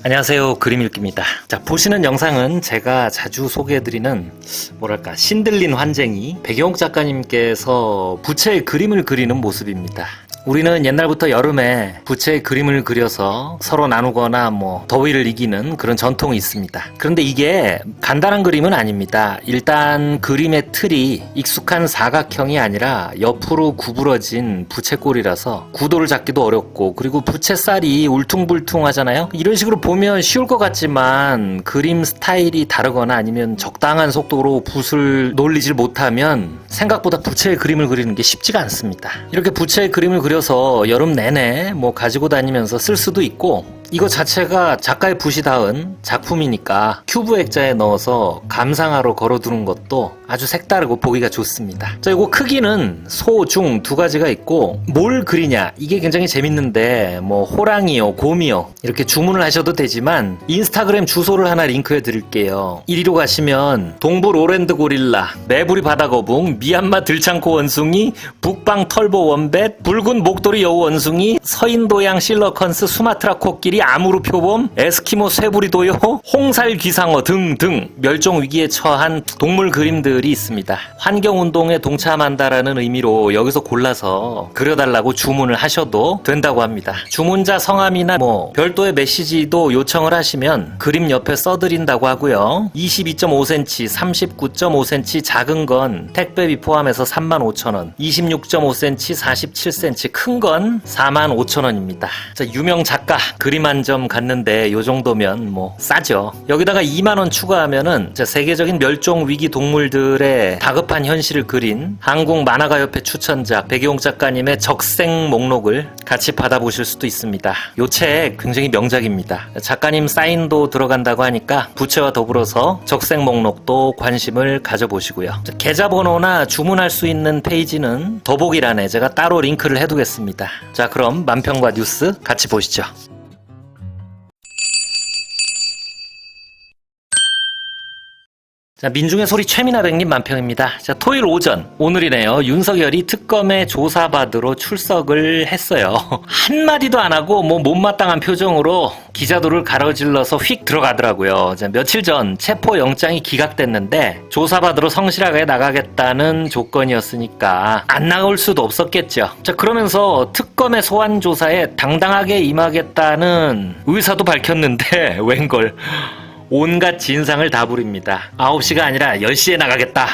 안녕하세요, 그림읽기입니다. 자, 보시는 영상은 제가 자주 소개해드리는 신들린 환쟁이 백영옥 작가님께서 부채에 그림을 그리는 모습입니다. 우리는 옛날부터 여름에 부채에 그림을 그려서 서로 나누거나 더위를 이기는 그런 전통이 있습니다. 그런데 이게 간단한 그림은 아닙니다. 일단 그림의 틀이 익숙한 사각형이 아니라 옆으로 구부러진 부채꼴이라서 구도를 잡기도 어렵고, 그리고 부채살이 울퉁불퉁하잖아요. 이런 식으로 보면 쉬울 것 같지만 그림 스타일이 다르거나 아니면 적당한 속도로 붓을 놀리질 못하면 생각보다 부채에 그림을 그리는 게 쉽지가 않습니다. 이렇게 부채에 그림을 그려서 여름 내내 가지고 다니면서 쓸 수도 있고, 이거 자체가 작가의 붓이 닿은 작품이니까 큐브 액자에 넣어서 감상하러 걸어두는 것도 아주 색다르고 보기가 좋습니다. 자, 이거 크기는 소, 중 두 가지가 있고, 뭘 그리냐 이게 굉장히 재밌는데 호랑이요, 곰이요 이렇게 주문을 하셔도 되지만 인스타그램 주소를 하나 링크해 드릴게요. 이리로 가시면 동부 로랜드 고릴라, 매부리 바다거북, 미얀마 들창코 원숭이, 북방 털보 원뱃, 붉은 목도리 여우 원숭이, 서인도양 실러컨스, 수마트라 코끼리, 아무르 표범, 에스키모 쇠부리 도요, 홍살 귀상어 등등 멸종 위기에 처한 동물 그림들이 있습니다. 환경운동에 동참한다라는 의미로 여기서 골라서 그려달라고 주문을 하셔도 된다고 합니다. 주문자 성함이나 별도의 메시지도 요청을 하시면 그림 옆에 써드린다고 하고요. 22.5cm, 39.5cm 작은 건 택배비 포함해서 35,000원, 26.5cm, 47cm 큰 건 45,000원입니다. 자, 유명 작가 그림 한 점 갔는데 요 정도면 싸죠. 여기다가 2만원 추가하면은 세계적인 멸종 위기 동물들의 다급한 현실을 그린 한국 만화가협회 추천작 백영옥 작가님의 적생 목록을 같이 받아보실 수도 있습니다. 요 책 굉장히 명작입니다. 작가님 사인도 들어간다고 하니까 부채와 더불어서 적생 목록도 관심을 가져보시고요. 계좌번호나 주문할 수 있는 페이지는 더보기란에 제가 따로 링크를 해두겠습니다. 자, 그럼 만평과 뉴스 같이 보시죠. 자, 민중의 소리 최민아백님 만평입니다. 자, 토요일 오전, 오늘이네요. 윤석열이 특검에 조사받으러 출석을 했어요. 한마디도 안 하고 못마땅한 표정으로 기자들을 가로질러서 휙 들어가더라고요. 자, 며칠 전 체포영장이 기각됐는데 조사받으러 성실하게 나가겠다는 조건이었으니까 안 나올 수도 없었겠죠. 자, 그러면서 특검의 소환 조사에 당당하게 임하겠다는 의사도 밝혔는데 웬걸 온갖 진상을 다 부립니다. 9시가 아니라 10시에 나가겠다.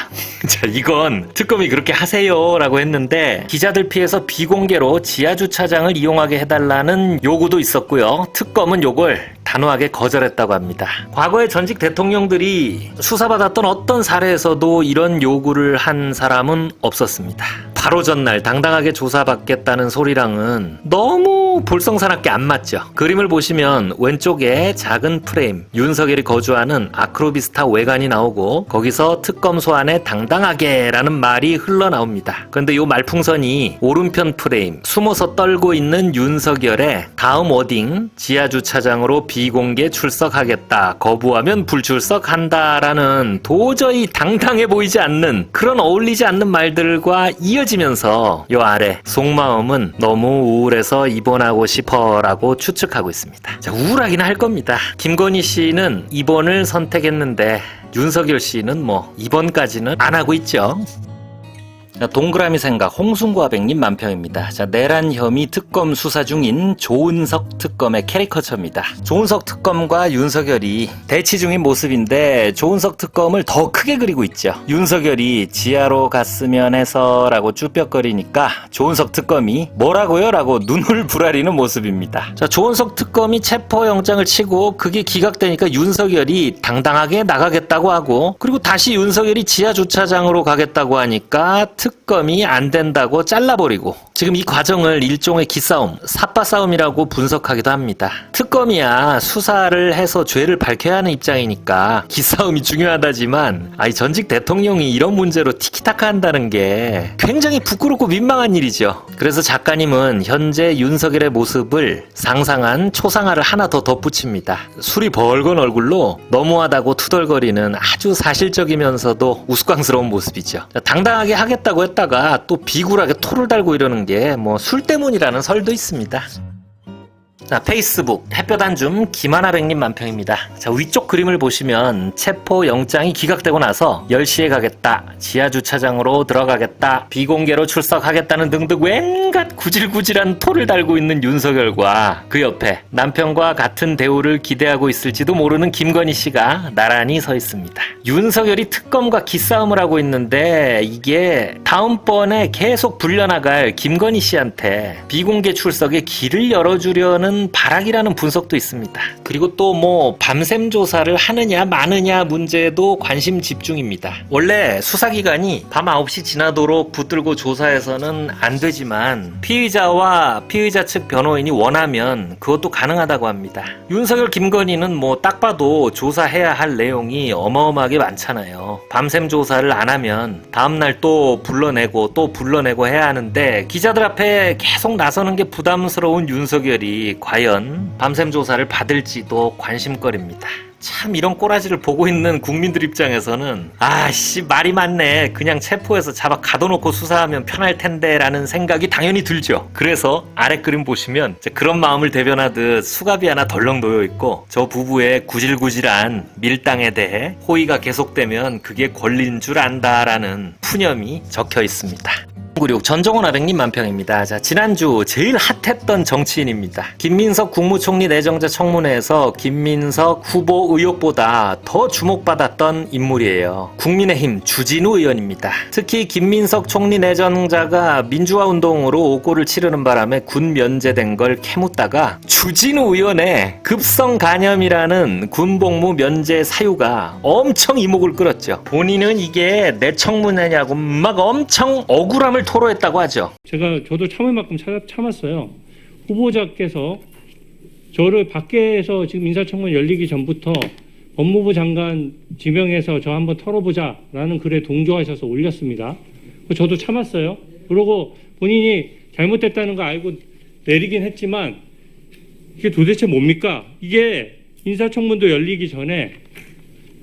자, 이건 특검이 그렇게 하세요 라고 했는데 기자들 피해서 비공개로 지하주차장을 이용하게 해달라는 요구도 있었고요. 특검은 요걸 단호하게 거절했다고 합니다. 과거의 전직 대통령들이 수사받았던 어떤 사례에서도 이런 요구를 한 사람은 없었습니다. 바로 전날 당당하게 조사받겠다는 소리랑은 너무 볼썽사납게 안 맞죠. 그림을 보시면 왼쪽에 작은 프레임, 윤석열이 거주하는 아크로비스타 외관이 나오고 거기서 특검 소환에 당당하게 라는 말이 흘러나옵니다. 그런데 이 말풍선이 오른편 프레임, 숨어서 떨고 있는 윤석열의 다음 워딩, 지하주차장으로 비공개 출석하겠다, 거부하면 불출석한다라는 도저히 당당해 보이지 않는 그런 어울리지 않는 말들과 이어지면서 요 아래 속마음은 너무 우울해서 입원하고 싶어라고 추측하고 있습니다. 자, 우울하긴 할 겁니다. 김건희 씨는 입원을 선택했는데 윤석열 씨는 입원까지는 안 하고 있죠. 자, 동그라미 생각 홍순과백님 만평입니다. 자, 내란 혐의 특검 수사 중인 조은석 특검의 캐리커처입니다. 조은석 특검과 윤석열이 대치 중인 모습인데 조은석 특검을 더 크게 그리고 있죠. 윤석열이 지하로 갔으면 해서 라고 쭈뼛거리니까 조은석 특검이 뭐라고요? 라고 눈을 부라리는 모습입니다. 자, 조은석 특검이 체포영장을 치고 그게 기각되니까 윤석열이 당당하게 나가겠다고 하고, 그리고 다시 윤석열이 지하주차장으로 가겠다고 하니까 특검이 안 된다고 잘라버리고, 지금 이 과정을 일종의 기싸움, 삿바싸움이라고 분석하기도 합니다. 특검이야 수사를 해서 죄를 밝혀야 하는 입장이니까 기싸움이 중요하다지만 이 전직 대통령이 이런 문제로 티키타카 한다는 게 굉장히 부끄럽고 민망한 일이죠. 그래서 작가님은 현재 윤석열의 모습을 상상한 초상화를 하나 더 덧붙입니다. 술이 벌건 얼굴로 너무하다고 투덜거리는 아주 사실적이면서도 우스꽝스러운 모습이죠. 당당하게 하겠다고 했다가 또 비굴하게 토를 달고 이러는 게 술 때문이라는 설도 있습니다. 자, 페이스북 햇볕 안줌 김하나백님 만평입니다. 자, 위쪽 그림을 보시면 체포영장이 기각되고 나서 10시에 가겠다, 지하주차장으로 들어가겠다, 비공개로 출석하겠다는 등등 웬갓 구질구질한 토를 달고 있는 윤석열과 그 옆에 남편과 같은 대우를 기대하고 있을지도 모르는 김건희 씨가 나란히 서 있습니다. 윤석열이 특검과 기싸움을 하고 있는데 이게 다음번에 계속 불려나갈 김건희 씨한테 비공개 출석에 길을 열어주려는 발악이라는 분석도 있습니다. 그리고 또 밤샘 조사를 하느냐 마느냐 문제도 관심 집중입니다. 원래 수사기관이 밤 9시 지나도록 붙들고 조사해서는 안 되지만 피의자와 피의자 측 변호인이 원하면 그것도 가능하다고 합니다. 윤석열 김건희는 딱 봐도 조사해야 할 내용이 어마어마하게 많잖아요. 밤샘 조사를 안 하면 다음날 또 불러내고 해야 하는데 기자들 앞에 계속 나서는 게 부담스러운 윤석열이 과연 밤샘 조사를 받을지도 관심거리입니다. 참 이런 꼬라지를 보고 있는 국민들 입장에서는 말이 많네, 그냥 체포해서 잡아 가둬놓고 수사하면 편할 텐데 라는 생각이 당연히 들죠. 그래서 아래 그림 보시면 그런 마음을 대변하듯 수갑이 하나 덜렁 놓여있고 저 부부의 구질구질한 밀당에 대해 호의가 계속되면 그게 권리인 줄 안다라는 푸념이 적혀 있습니다. 96 전정훈 아백님 만평입니다. 자, 지난주 제일 핫했던 정치인입니다. 김민석 국무총리 내정자 청문회에서 김민석 후보 의혹보다 더 주목받았던 인물이에요. 국민의힘 주진우 의원입니다. 특히 김민석 총리 내정자가 민주화 운동으로 오고를 치르는 바람에 군 면제된 걸 캐묻다가 주진우 의원의 급성 간염이라는 군복무 면제 사유가 엄청 이목을 끌었죠. 본인은 이게 내 청문회냐고 막 엄청 억울함을 토로했다고 하죠. 저도 참을 만큼 참았어요. 후보자께서 저를 밖에서 지금 인사청문 열리기 전부터 법무부 장관 지명해서 저 한번 털어보자라는 글에 동조하셔서 올렸습니다. 저도 참았어요. 그리고 본인이 잘못됐다는 거 알고 내리긴 했지만 이게 도대체 뭡니까? 이게 인사청문도 열리기 전에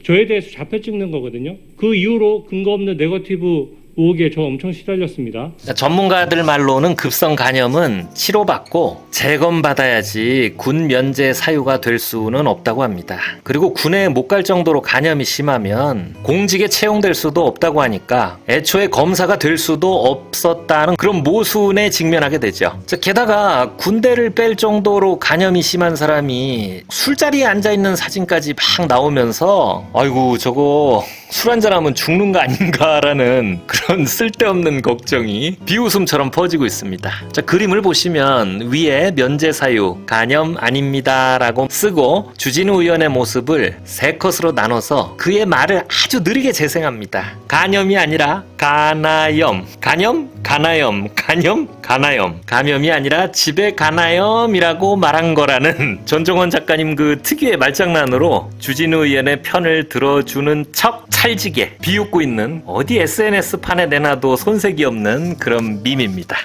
저에 대해서 자표 찍는 거거든요. 그 이후로 근거 없는 네거티브 의혹에 저 엄청 시달렸습니다. 전문가들 말로는 급성 간염은 치료받고 재검받아야지 군 면제 사유가 될 수는 없다고 합니다. 그리고 군에 못 갈 정도로 간염이 심하면 공직에 채용될 수도 없다고 하니까 애초에 검사가 될 수도 없었다는 그런 모순에 직면하게 되죠. 게다가 군대를 뺄 정도로 간염이 심한 사람이 술자리에 앉아있는 사진까지 막 나오면서 아이고 저거 술 한잔하면 죽는 거 아닌가라는 그런 쓸데없는 걱정이 비웃음처럼 퍼지고 있습니다. 자, 그림을 보시면 위에 면제 사유 간염 아닙니다 라고 쓰고 주진우 의원의 모습을 세 컷으로 나눠서 그의 말을 아주 느리게 재생합니다. 간염이 아니라 가나염, 간염, 가나염, 간염, 가나염, 감염이 아니라 집에 가나염이라고 말한 거라는 전종원 작가님 그 특유의 말장난으로 주진우 의원의 편을 들어주는 척 찰지게 비웃고 있는 어디 SNS판에 내놔도 손색이 없는 그런 밈입니다.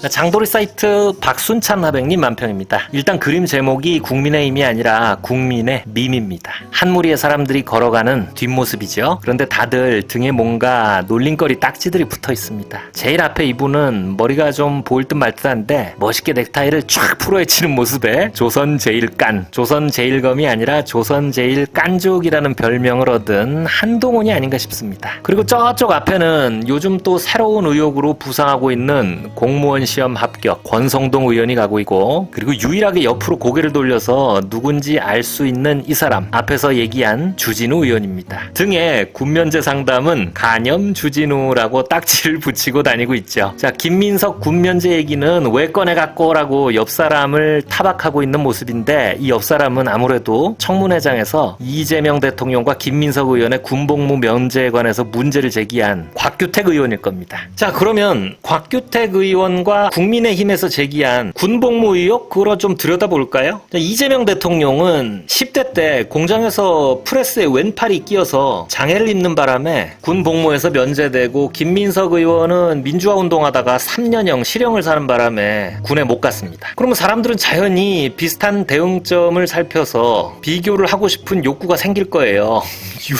장도리 사이트 박순찬 하백님 만평입니다. 일단 그림 제목이 국민의힘이 아니라 국민의 밈입니다. 한 무리의 사람들이 걸어가는 뒷모습이죠. 그런데 다들 등에 뭔가 놀림거리 딱지들이 붙어 있습니다. 제일 앞에 이분은 머리가 좀 보일 듯 말 듯한데 멋있게 넥타이를 쫙 풀어헤치는 모습에 조선제일깐, 조선제일검이 아니라 조선제일깐족이라는 별명을 얻은 한동훈이 아닌가 싶습니다. 그리고 저쪽 앞에는 요즘 또 새로운 의혹으로 부상하고 있는 공무원 시험 합격 권성동 의원이 가고 있고, 그리고 유일하게 옆으로 고개를 돌려서 누군지 알 수 있는 이 사람 앞에서 얘기한 주진우 의원입니다. 등에 군면제 상담은 간염 주진우라고 딱지를 붙이고 다니고 있죠. 자, 김민석 군면제 얘기는 왜 꺼내갖고 라고 옆 사람을 타박하고 있는 모습인데, 이 옆 사람은 아무래도 청문회장에서 이재명 대통령과 김민석 의원의 군복무 면제에 관해서 문제를 제기한 곽규택 의원일 겁니다. 자, 그러면 곽규택 의원과 국민의힘에서 제기한 군복무 의혹, 그걸 좀 들여다볼까요? 자, 이재명 대통령은 10대 때 공장에서 프레스에 왼팔이 끼어서 장애를 입는 바람에 군복무에서 면제되고, 김민석 의원은 민주화 운동하다가 3년형 실형을 사는 바람에 군에 못 갔습니다. 그러면 사람들은 자연히 비슷한 대응점을 살펴서 비교를 하고 싶은 욕구가 생길 거예요.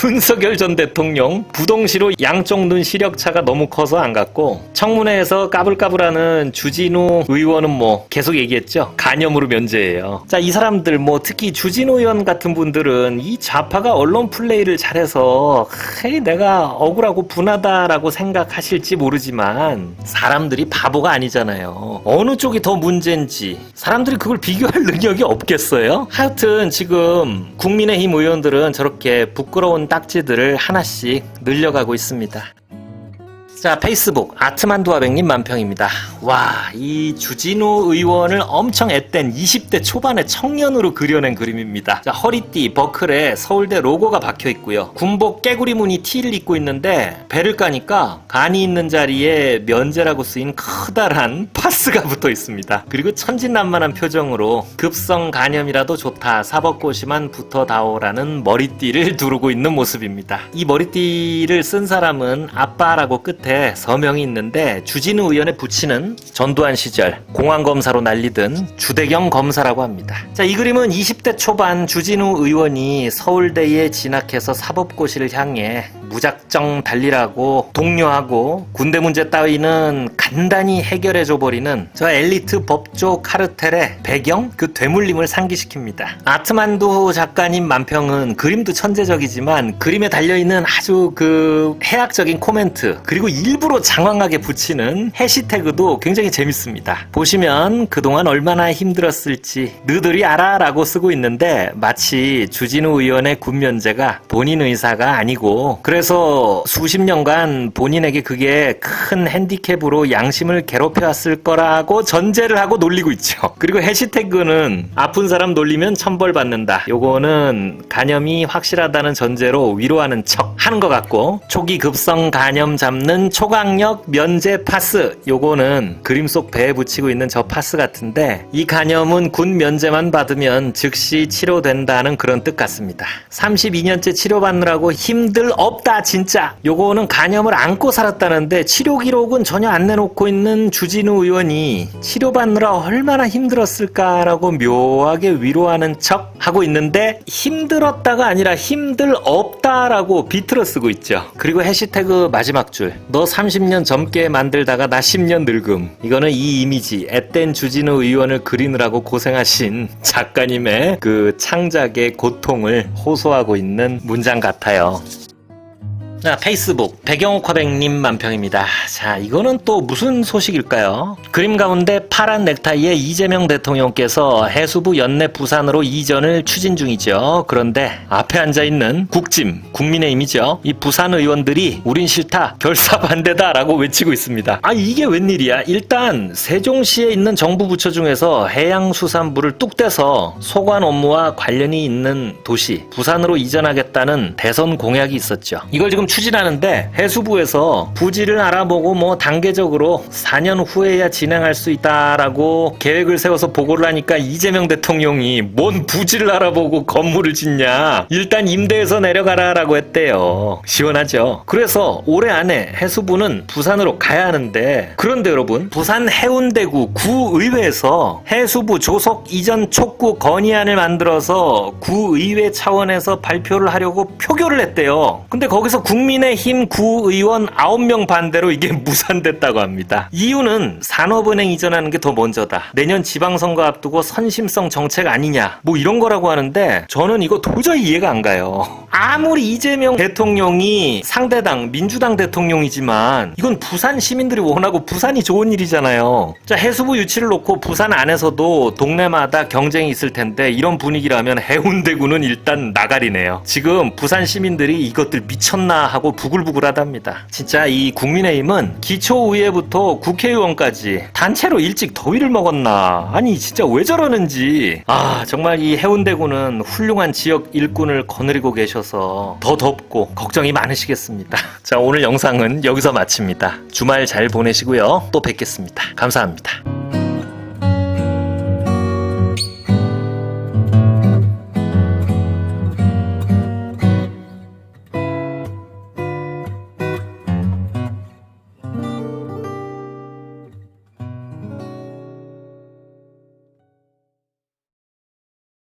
윤석열 전 대통령 부동시로 양쪽 눈 시력차가 너무 커서 안 갔고, 청문회에서 까불까불하는 주진우 의원은 뭐 계속 얘기했죠. 간염으로 면제예요. 자, 이 사람들 뭐 특히 주진우 의원 같은 분들은 이 좌파가 언론 플레이를 잘해서 내가 억울하고 분하다라고 생각하실지 모르지만 사람들이 바보가 아니잖아요. 어느 쪽이 더 문제인지 사람들이 그걸 비교할 능력이 없겠어요? 하여튼 지금 국민의힘 의원들은 저렇게 부끄러운 딱지들을 하나씩 늘려가고 있습니다. 자, 페이스북 아트만두아백님 만평입니다. 와, 이 주진우 의원을 엄청 앳된 20대 초반의 청년으로 그려낸 그림입니다. 자, 허리띠, 버클에 서울대 로고가 박혀 있고요. 군복 깨구리 무늬 티를 입고 있는데 배를 까니까 간이 있는 자리에 면제라고 쓰인 커다란 파스가 붙어 있습니다. 그리고 천진난만한 표정으로 급성 간염이라도 좋다, 사법고시만 붙어다오라는 머리띠를 두르고 있는 모습입니다. 이 머리띠를 쓴 사람은 아빠라고 끝에 서명이 있는데 주진우 의원의 부친은 전두환 시절 공안검사로 날리던 주대경 검사라고 합니다. 자, 이 그림은 20대 초반 주진우 의원이 서울대에 진학해서 사법고시를 향해 무작정 달리라고 독려하고 군대 문제 따위는 간단히 해결해줘버리는 저 엘리트 법조 카르텔의 배경, 그 되물림을 상기시킵니다. 아트만두 작가님 만평은 그림도 천재적이지만 그림에 달려있는 아주 그 해학적인 코멘트, 그리고 일부러 장황하게 붙이는 해시태그도 굉장히 재밌습니다. 보시면 그동안 얼마나 힘들었을지 너들이 알아 라고 쓰고 있는데 마치 주진우 의원의 군면제가 본인 의사가 아니고 그래서 수십 년간 본인에게 그게 큰 핸디캡으로 양심을 괴롭혀왔을 거라고 전제를 하고 놀리고 있죠. 그리고 해시태그는 아픈 사람 놀리면 천벌 받는다. 요거는 간염이 확실하다는 전제로 위로하는 척 하는 것 같고, 초기 급성 간염 잡는 초강력 면제 파스, 요거는 그림 속 배에 붙이고 있는 저 파스 같은데 이 간염은 군 면제만 받으면 즉시 치료된다는 그런 뜻 같습니다. 32년째 치료받느라고 힘들 없다 진짜. 요거는 간염을 안고 살았다는데 치료 기록은 전혀 안 내놓고 있는 주진우 의원이 치료받느라 얼마나 힘들었을까라고 묘하게 위로하는 척 하고 있는데 힘들었다가 아니라 힘들 없다라고 비틀어 쓰고 있죠. 그리고 해시태그 마지막 줄, 너 30년 젊게 만들다가 나 10년 늙음. 이거는 이 이미지, 앳된 주진우 의원을 그리느라고 고생하신 작가님의 그 창작의 고통을 호소하고 있는 문장 같아요. 자, 페이스북 배경옥화백님 만평입니다. 자, 이거는 또 무슨 소식일까요? 그림 가운데 파란 넥타이에 이재명 대통령께서 해수부 연내 부산으로 이전을 추진 중이죠. 그런데 앞에 앉아있는 국짐, 국민의힘이죠. 이 부산 의원들이 우린 싫다, 결사 반대다 라고 외치고 있습니다. 아, 이게 웬일이야? 일단 세종시에 있는 정부 부처 중에서 해양수산부를 뚝 떼서 소관 업무와 관련이 있는 도시 부산으로 이전하겠다는 대선 공약이 있었죠. 이걸 지금 추진하는데 해수부에서 부지를 알아보고 뭐 단계적으로 4년 후에야 진행할 수 있다라고 계획을 세워서 보고를 하니까 이재명 대통령이 뭔 부지를 알아보고 건물을 짓냐, 일단 임대해서 내려가라라고 했대요. 시원하죠. 그래서 올해 안에 해수부는 부산으로 가야 하는데, 그런데 여러분, 부산 해운대구 구의회에서 해수부 조속 이전 촉구 건의안을 만들어서 구의회 차원에서 발표를 하려고 표결을 했대요. 근데 거기서 국민의힘 구의원 9명 반대로 이게 무산됐다고 합니다. 이유는 산업은행 이전하는 게 더 먼저다, 내년 지방선거 앞두고 선심성 정책 아니냐, 뭐 이런 거라고 하는데 저는 이거 도저히 이해가 안 가요. 아무리 이재명 대통령이 상대당 민주당 대통령이지만 이건 부산 시민들이 원하고 부산이 좋은 일이잖아요. 자, 해수부 유치를 놓고 부산 안에서도 동네마다 경쟁이 있을 텐데 이런 분위기라면 해운대구는 일단 나가리네요. 지금 부산 시민들이 이것들 미쳤나 하고 부글부글하답니다. 진짜 이 국민의힘은 기초의회부터 국회의원까지 단체로 일찍 더위를 먹었나, 아니 진짜 왜 저러는지. 아, 정말 이 해운대구는 훌륭한 지역 일꾼을 거느리고 계셔서 더 덥고 걱정이 많으시겠습니다. 자, 오늘 영상은 여기서 마칩니다. 주말 잘 보내시고요. 또 뵙겠습니다. 감사합니다.